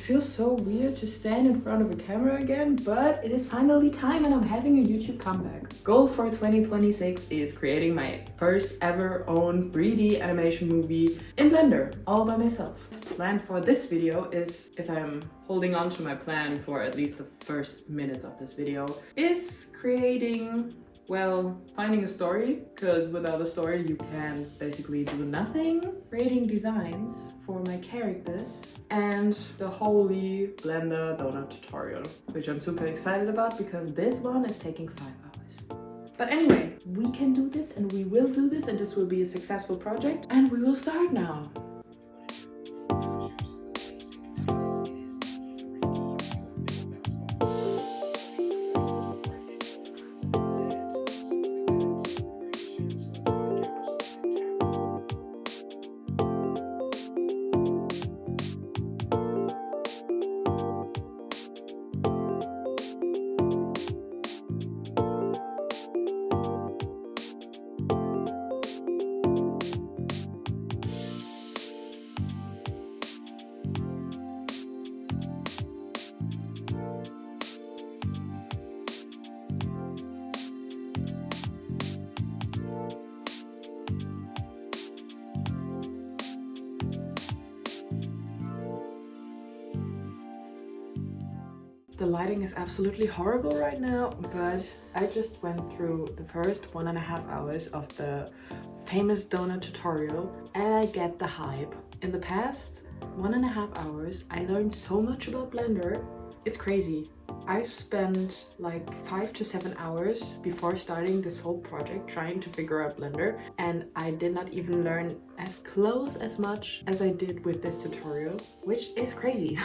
feels so weird to stand in front of a camera again, but it is finally time and I'm having a YouTube comeback. Goal for 2026 is creating my first ever own 3D animation movie in Blender, all by myself. Plan for this video is, if I'm holding on to my plan for at least the first minutes of this video, is creating, well, finding a story, because without a story you can basically do nothing. Creating designs for my characters and the holy Blender donut tutorial, which I'm super excited about because this one is taking 5 hours. But anyway, we can do this and we will do this and this will be a successful project and we will start now. The lighting is absolutely horrible right now, but I just went through the first 1.5 hours of the famous donut tutorial and I get the hype. In the past 1.5 hours, I learned so much about Blender. It's crazy. I've spent like 5 to 7 hours before starting this whole project trying to figure out Blender, and I did not even learn as close as much as I did with this tutorial, which is crazy.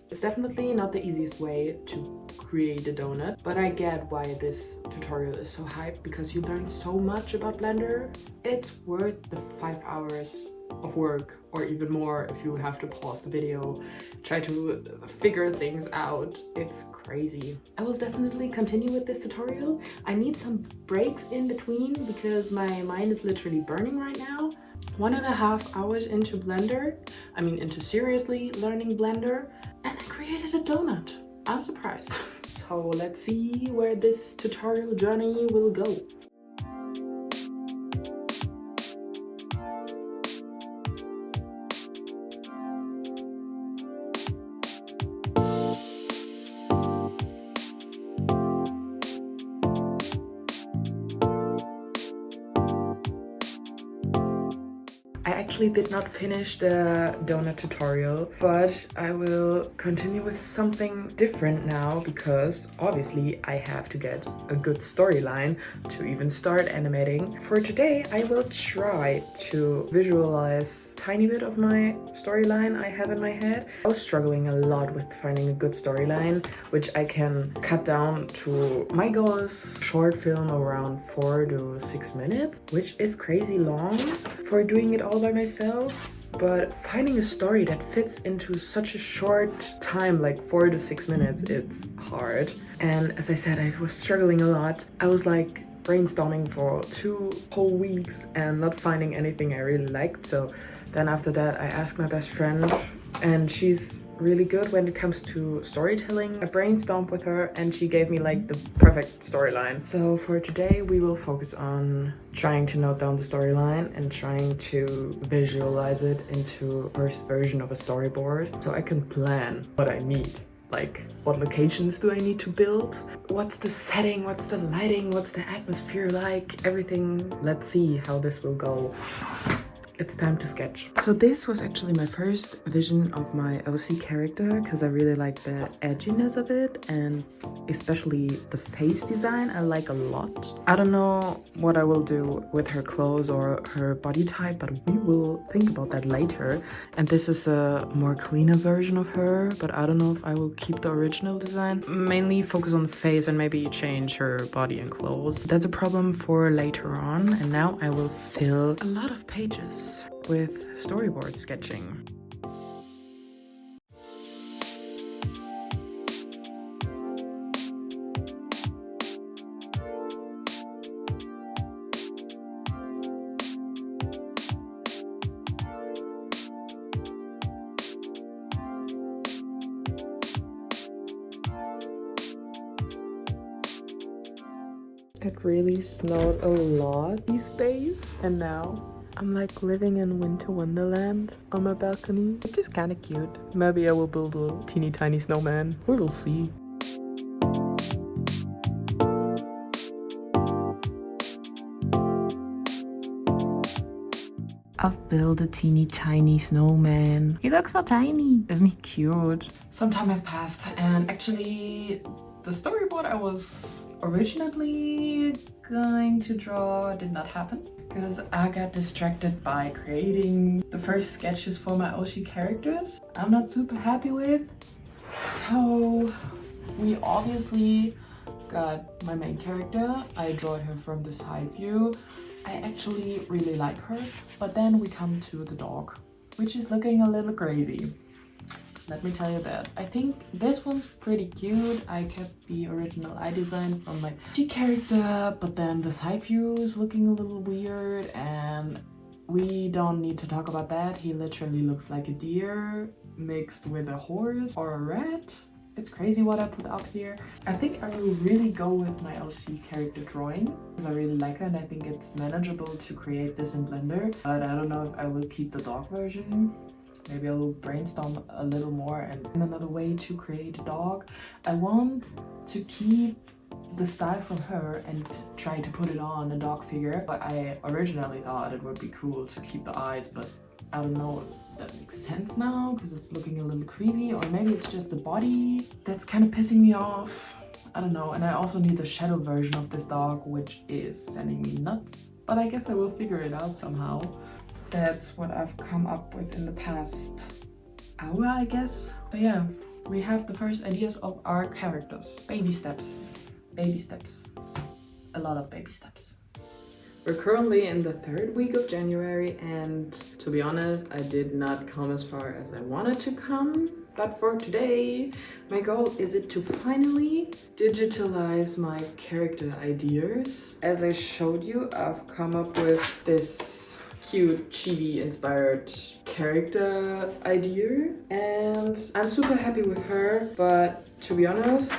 It's definitely not the easiest way to create a donut, but I get why this tutorial is so hyped because you learn so much about Blender. It's worth the 5 hours of work, or even more if you have to pause the video, try to figure things out. It's crazy. I will definitely continue with this tutorial. I need some breaks in between because my mind is literally burning right now. 1.5 hours into Blender, into seriously learning Blender, and I created a donut. I'm surprised. So let's see where this tutorial journey will go. I actually did not finish the donut tutorial, but I will continue with something different now because obviously I have to get a good storyline to even start animating. For today, I will try to visualize a tiny bit of my storyline I have in my head. I was struggling a lot with finding a good storyline, which I can cut down to, my goal is short film around 4 to 6 minutes, which is crazy long for doing it all by myself, but finding a story that fits into such a short time, like 4 to 6 minutes, it's hard. And as I said, I was struggling a lot. I was like brainstorming for 2 whole weeks and not finding anything I really liked. So then after that, I asked my best friend, and she's really good when it comes to storytelling. I brainstormed with her and she gave me like the perfect storyline. So for today we will focus on trying to note down the storyline and trying to visualize it into first version of a storyboard so I can plan what I need. Like, what locations do I need to build? What's the setting? What's the lighting? What's the atmosphere like? Everything. Let's see how this will go. It's time to sketch. So this was actually my first vision of my OC character because I really like the edginess of it, and especially the face design I like a lot. I don't know what I will do with her clothes or her body type, but we will think about that later. And this is a more cleaner version of her, but I don't know if I will keep the original design. Mainly focus on the face and maybe change her body and clothes. That's a problem for later on. And now I will fill a lot of pages with storyboard sketching. It really snowed a lot these days, and now I'm like living in Winter Wonderland on my balcony, which is kind of cute. Maybe I will build a teeny tiny snowman. We will see. I've built a teeny tiny snowman. He looks so tiny. Isn't he cute? Some time has passed, and actually the storyboard I was originally going to draw did not happen because I got distracted by creating the first sketches for my OC characters. I'm not super happy with. So we obviously got my main character. I drawed her from the side view. I actually really like her, but then we come to the dog, which is looking a little crazy. Let me tell you that. I think this one's pretty cute. I kept the original eye design from my G character, but then the side view is looking a little weird, and we don't need to talk about that. He literally looks like a deer mixed with a horse or a rat. It's crazy what I put up here. I think I will really go with my OC character drawing because I really like her and I think it's manageable to create this in Blender. But I don't know if I will keep the dog version. Maybe I will brainstorm a little more and another way to create a dog. I want to keep the style from her and try to put it on a dog figure. But I originally thought it would be cool to keep the eyes, but I don't know if that makes sense now because it's looking a little creepy, or maybe it's just the body that's kind of pissing me off. I don't know. And I also need the shadow version of this dog, which is sending me nuts, but I guess I will figure it out somehow. That's what I've come up with in the past hour, I guess. But yeah, we have the first ideas of our characters. Baby steps. Baby steps. A lot of baby steps. We're currently in the 3rd week of January, and to be honest, I did not come as far as I wanted to come. But for today, my goal is it to finally digitalize my character ideas. As I showed you, I've come up with this cute chibi inspired character idea, and I'm super happy with her. But to be honest,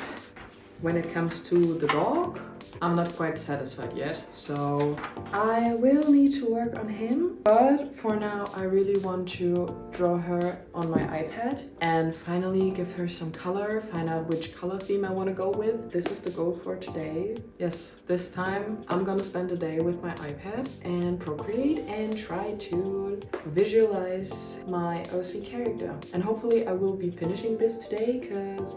when it comes to the dog, I'm not quite satisfied yet, so I will need to work on him. But for now, I really want to draw her on my iPad and finally give her some color, find out which color theme I want to go with. This is the goal for today. Yes, this time I'm gonna spend a day with my iPad and Procreate and try to visualize my OC character. And hopefully I will be finishing this today because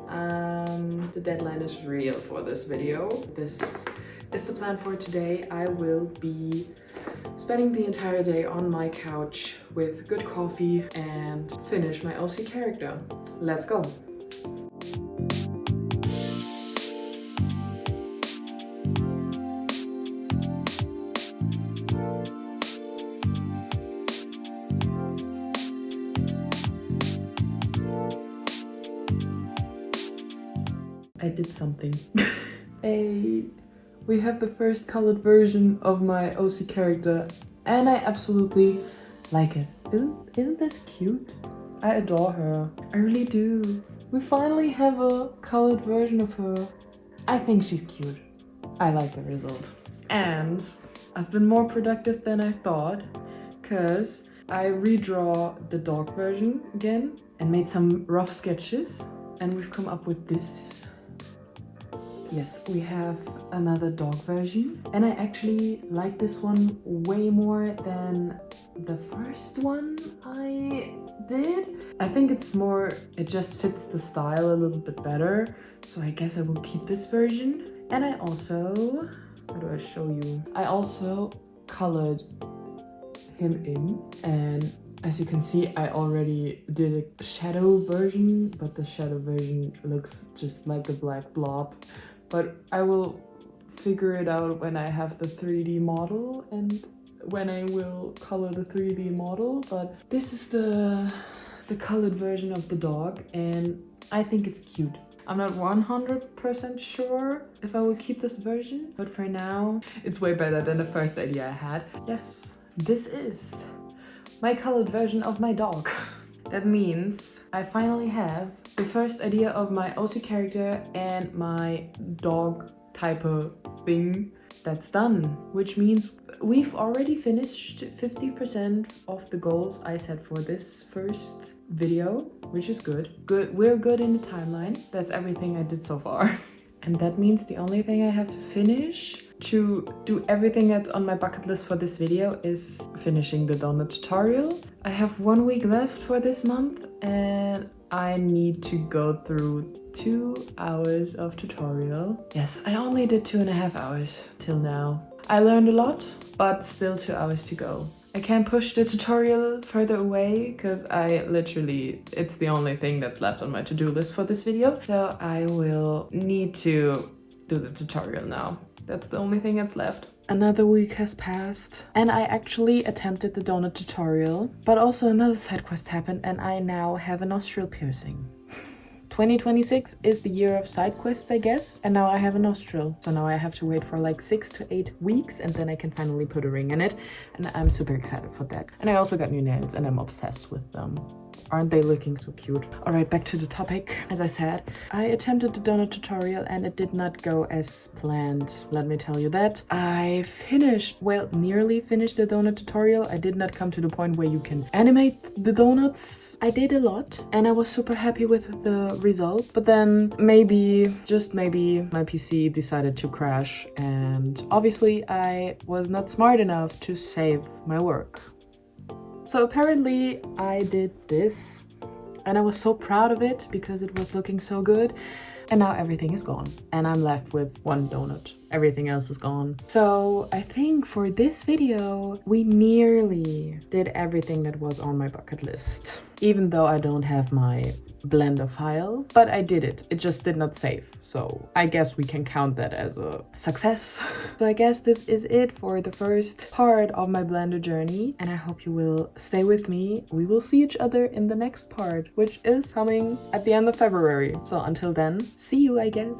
the deadline is real for this video. This is the plan for today. I will be spending the entire day on my couch with good coffee and finish my OC character. Let's go! I did something. Hey! We have the first colored version of my OC character and I absolutely like it. Isn't this cute? I adore her. I really do. We finally have a colored version of her. I think she's cute. I like the result. And I've been more productive than I thought because I redraw the dog version again and made some rough sketches, and we've come up with this. Yes, we have another dog version, and I actually like this one way more than the first one I did. I think it's more, it just fits the style a little bit better, so I guess I will keep this version. And I also, how do I show you? I also colored him in, and as you can see, I already did a shadow version, but the shadow version looks just like a black blob. But I will figure it out when I have the 3D model and when I will color the 3D model. But this is the colored version of the dog, and I think it's cute. I'm not 100% sure if I will keep this version, but for now, it's way better than the first idea I had. Yes, this is my colored version of my dog. That means I finally have the first idea of my OC character and my dog type of thing. That's done, which means we've already finished 50% of the goals I set for this first video, which is good. We're good in the timeline. That's everything I did so far. And that means the only thing I have to finish to do everything that's on my bucket list for this video is finishing the donut tutorial. I have 1 week left for this month and I need to go through 2 hours of tutorial. Yes, I only did 2.5 hours till now. I learned a lot, but still 2 hours to go. I can't push the tutorial further away because it's the only thing that's left on my to-do list for this video. So I will need to do the tutorial now. That's the only thing that's left. Another week has passed and I actually attempted the donut tutorial, but also another side quest happened and I now have a nostril piercing. 2026 is the year of side quests, I guess, and now I have a nostril. So now I have to wait for like 6 to 8 weeks and then I can finally put a ring in it, and I'm super excited for that. And I also got new nails and I'm obsessed with them. Aren't they looking so cute? All right, back to the topic. As I said, I attempted the donut tutorial and it did not go as planned. Let me tell you that. I nearly finished the donut tutorial. I did not come to the point where you can animate the donuts. I did a lot and I was super happy with the result. But then just maybe, my PC decided to crash and obviously I was not smart enough to save my work. So apparently I did this and I was so proud of it because it was looking so good, and now everything is gone and I'm left with 1 donut. Everything else is gone. So I think for this video we nearly did everything that was on my bucket list, even though I don't have my Blender file, but I did it. It just did not save, so I guess we can count that as a success. So I guess this is it for the first part of my Blender journey, and I hope you will stay with me. We will see each other in the next part, which is coming at the end of February. So until then, see you, I guess.